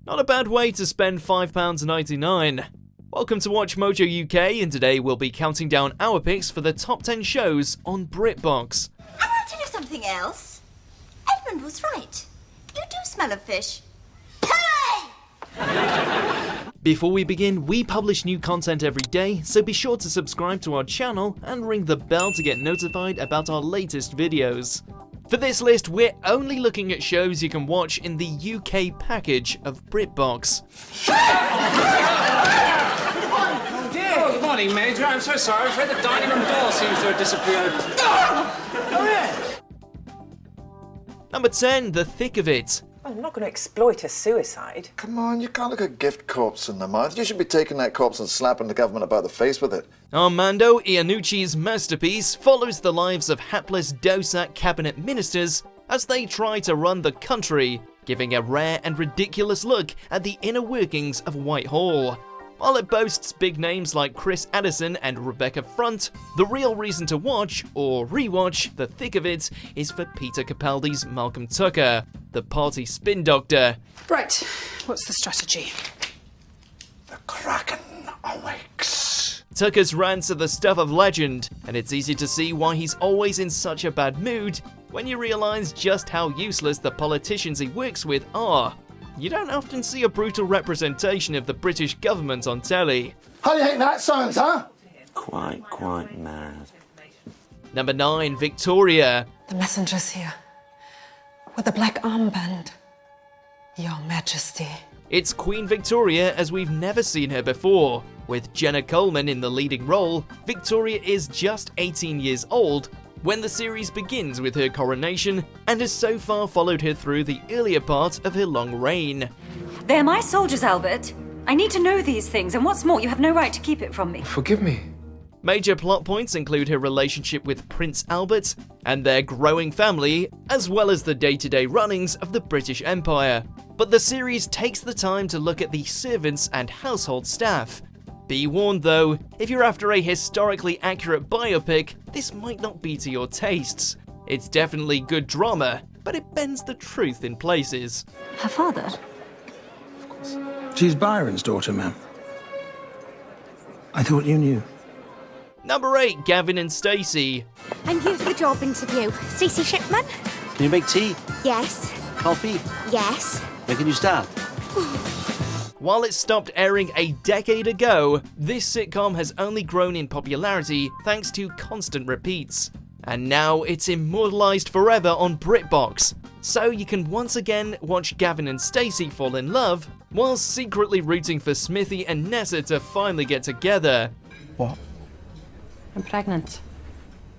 Not a bad way to spend £5.99. Welcome to WatchMojo UK, and today we'll be counting down our picks for the top 10 shows on BritBox. And I'll tell you something else. Edmund was right. You do smell of fish. Before we begin, we publish new content every day, so be sure to subscribe to our channel and ring the bell to get notified about our latest videos. For this list, we're only looking at shows you can watch in the UK package of BritBox. Oh dear. Oh, good morning, Major. I'm so sorry. I'm afraid the dining room door seems to have disappeared. Oh, yes. Number 10, The Thick of It. I'm not going to exploit a suicide. Come on, you can't look a gift corpse in the mouth. You should be taking that corpse and slapping the government about the face with it. Armando Iannucci's masterpiece follows the lives of hapless Dosat cabinet ministers as they try to run the country, giving a rare and ridiculous look at the inner workings of Whitehall. While it boasts big names like Chris Addison and Rebecca Front, the real reason to watch, or rewatch, The Thick of It is for Peter Capaldi's Malcolm Tucker, the party spin doctor. Right, what's the strategy? The Kraken awakes. Tucker's rants are the stuff of legend, and it's easy to see why he's always in such a bad mood when you realise just how useless the politicians he works with are. You don't often see a brutal representation of the British government on telly. How do you think that sounds, huh? Quite mad. Number 9, Victoria. The messenger's here. With a black armband. Your Majesty. It's Queen Victoria as we've never seen her before. With Jenna Coleman in the leading role, Victoria is just 18 years old when the series begins with her coronation, and has so far followed her through the earlier part of her long reign. They're my soldiers, Albert. I need to know these things, and what's more, you have no right to keep it from me. Forgive me. Major plot points include her relationship with Prince Albert and their growing family, as well as the day-to-day runnings of the British Empire. But the series takes the time to look at the servants and household staff. Be warned though, if you're after a historically accurate biopic, this might not be to your tastes. It's definitely good drama, but it bends the truth in places. Her father? Of course. She's Byron's daughter, ma'am. I thought you knew. Number 8, Gavin and Stacey. I'm here for the job interview. Stacey Shipman? Can you make tea? Yes. Coffee? Yes. When can you start? While it stopped airing a decade ago, this sitcom has only grown in popularity thanks to constant repeats. And now it's immortalised forever on BritBox, so you can once again watch Gavin and Stacey fall in love, while secretly rooting for Smithy and Nessa to finally get together. What? I'm pregnant.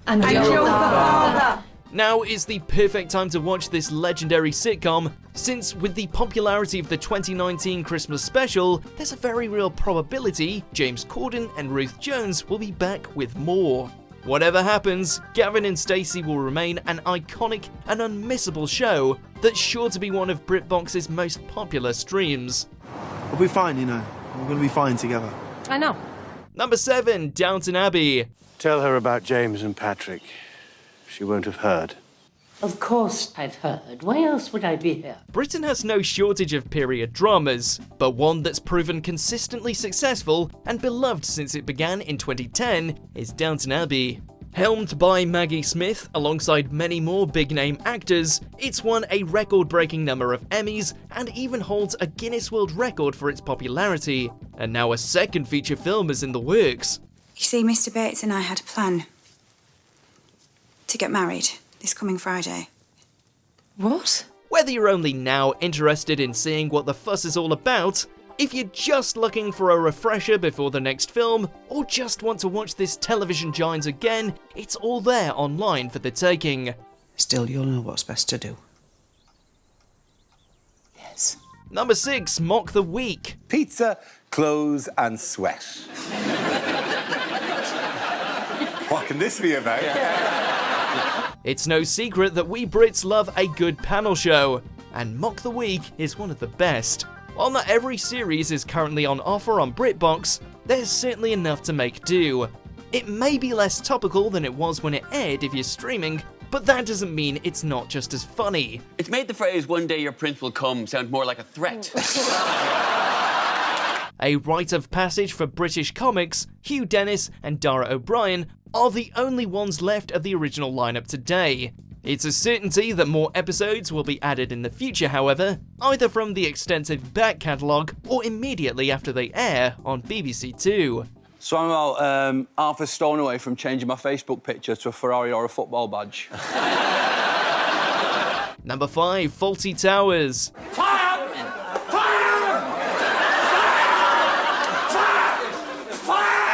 And your father. Now is the perfect time to watch this legendary sitcom, since with the popularity of the 2019 Christmas special, there's a very real probability James Corden and Ruth Jones will be back with more. Whatever happens, Gavin and Stacey will remain an iconic and unmissable show that's sure to be one of BritBox's most popular streams. We'll be fine, you know. We're going to be fine together. I know. Number 7, Downton Abbey. Tell her about James and Patrick. She won't have heard. Of course I've heard. Why else would I be here? Britain has no shortage of period dramas, but one that's proven consistently successful and beloved since it began in 2010 is Downton Abbey. Helmed by Maggie Smith alongside many more big-name actors, it's won a record-breaking number of Emmys and even holds a Guinness World Record for its popularity, and now a second feature film is in the works. You see, Mr. Bates and I had a plan to get married this coming Friday. What? Whether you're only now interested in seeing what the fuss is all about, if you're just looking for a refresher before the next film, or just want to watch this television giant again, it's all there online for the taking. Still, you'll know what's best to do. Yes. Number 6, Mock the Week. Pizza, clothes and sweat. What can this be about? It's no secret that we Brits love a good panel show, and Mock the Week is one of the best. While not every series is currently on offer on BritBox, there's certainly enough to make do. It may be less topical than it was when it aired if you're streaming, But that doesn't mean it's not just as funny. It's made the phrase, "one day your prince will come," sound more like a threat. A rite of passage for British comics, Hugh Dennis and Dara O'Brien are the only ones left of the original lineup today. It's a certainty that more episodes will be added in the future, however, either from the extensive back catalogue or immediately after they air on BBC Two. So I'm about half a stone away from changing my Facebook picture to a Ferrari or a football badge. Number 5, Fawlty Towers. Fire! Fire!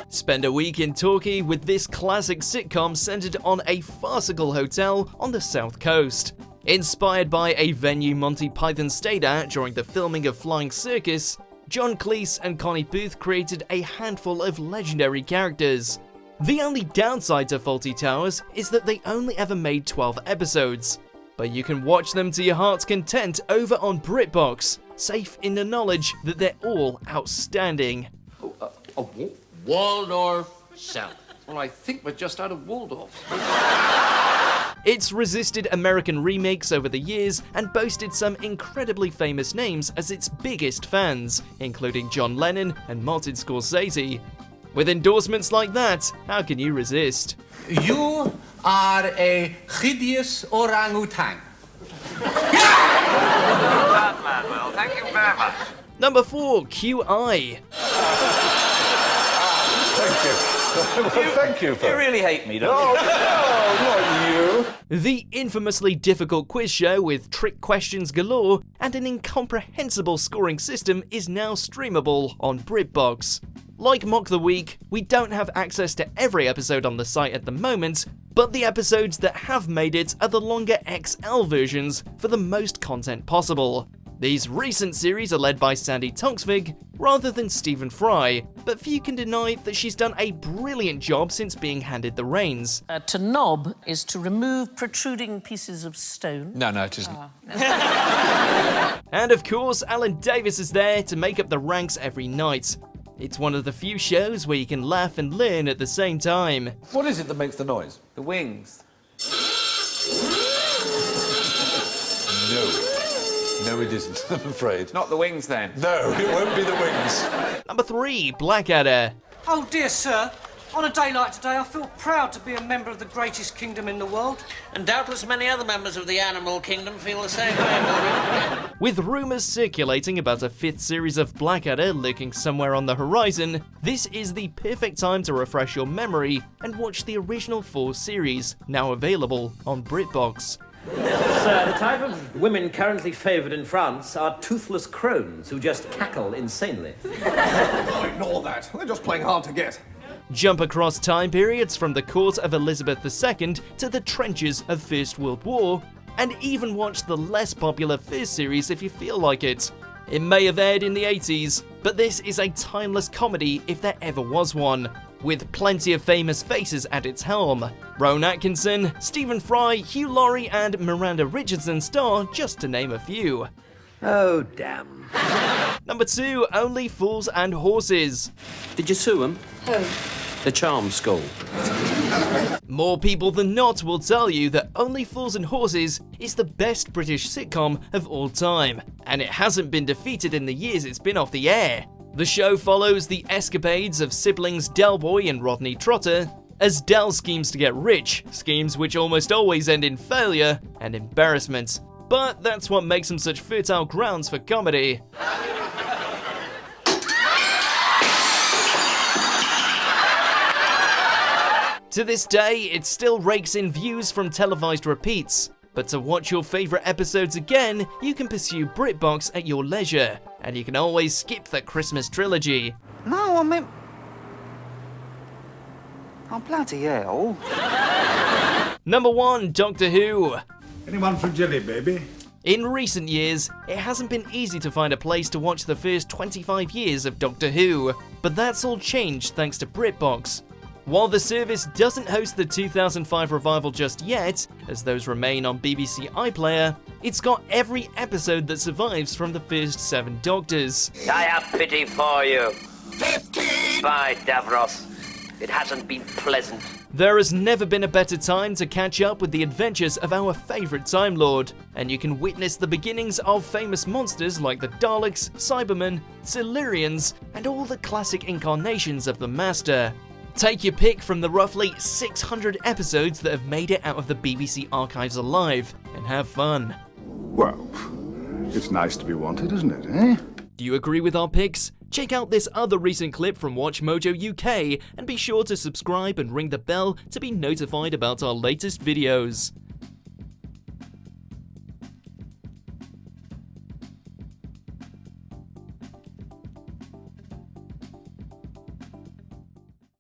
Spend a week in Torquay with this classic sitcom centered on a farcical hotel on the south coast. Inspired by a venue Monty Python stayed at during the filming of Flying Circus, John Cleese and Connie Booth created a handful of legendary characters. The only downside to Fawlty Towers is that they only ever made 12 episodes, but you can watch them to your heart's content over on BritBox, safe in the knowledge that they're all outstanding. Waldorf salad. Well, I think we're just out of Waldorf. It's resisted American remakes over the years and boasted some incredibly famous names as its biggest fans, including John Lennon and Martin Scorsese. With endorsements like that, how can you resist? You are a hideous orangutan. Well, thank you very much. Number 4, QI. Thank you. Thank you. You really hate me, don't you? No, not you. The infamously difficult quiz show with trick questions galore and an incomprehensible scoring system is now streamable on BritBox. Like Mock the Week, we don't have access to every episode on the site at the moment, but the episodes that have made it are the longer XL versions for the most content possible. These recent series are led by Sandy Toksvig rather than Stephen Fry, but few can deny that she's done a brilliant job since being handed the reins. To knob is to remove protruding pieces of stone. No, it isn't. And of course, Alan Davis is there to make up the ranks every night. It's one of the few shows where you can laugh and learn at the same time. What is it that makes the noise? The wings. No, it isn't, I'm afraid. Not the wings, then. No, it won't be the wings. Number 3, Blackadder. Oh dear sir, on a day like today I feel proud to be a member of the greatest kingdom in the world. And doubtless many other members of the animal kingdom feel the same way. With rumours circulating about a 5th series of Blackadder lurking somewhere on the horizon, this is the perfect time to refresh your memory and watch the original 4 series, now available on BritBox. Sir, the type of women currently favoured in France are toothless crones who just cackle insanely. Oh, ignore that. They're just playing hard to get. Jump across time periods from the court of Elizabeth II to the trenches of First World War, and even watch the less popular First series if you feel like it. It may have aired in the 80s, but this is a timeless comedy if there ever was one, with plenty of famous faces at its helm. Rowan Atkinson, Stephen Fry, Hugh Laurie and Miranda Richardson star, just to name a few. Oh, damn. Number 2, Only Fools and Horses. Did you sue them? Oh. The charm school. More people than not will tell you that Only Fools and Horses is the best British sitcom of all time, and it hasn't been defeated in the years it's been off the air. The show follows the escapades of siblings Del Boy and Rodney Trotter as Del schemes to get rich, schemes which almost always end in failure and embarrassment. But that's what makes them such fertile grounds for comedy. To this day, it still rakes in views from televised repeats. But to watch your favourite episodes again, you can pursue BritBox at your leisure, and you can always skip the Christmas trilogy. No, I meant... Oh, bloody hell. Number 1, Doctor Who. Anyone for jelly, baby? In recent years, it hasn't been easy to find a place to watch the first 25 years of Doctor Who, but that's all changed thanks to BritBox. While the service doesn't host the 2005 revival just yet, as those remain on BBC iPlayer, it's got every episode that survives from the first 7 Doctors. I have pity for you. 15! By Davros, it hasn't been pleasant. There has never been a better time to catch up with the adventures of our favourite Time Lord, and you can witness the beginnings of famous monsters like the Daleks, Cybermen, Silurians, and all the classic incarnations of the Master. Take your pick from the roughly 600 episodes that have made it out of the BBC archives alive, and have fun. Well, it's nice to be wanted, isn't it, eh? Do you agree with our picks? Check out this other recent clip from WatchMojo UK and be sure to subscribe and ring the bell to be notified about our latest videos.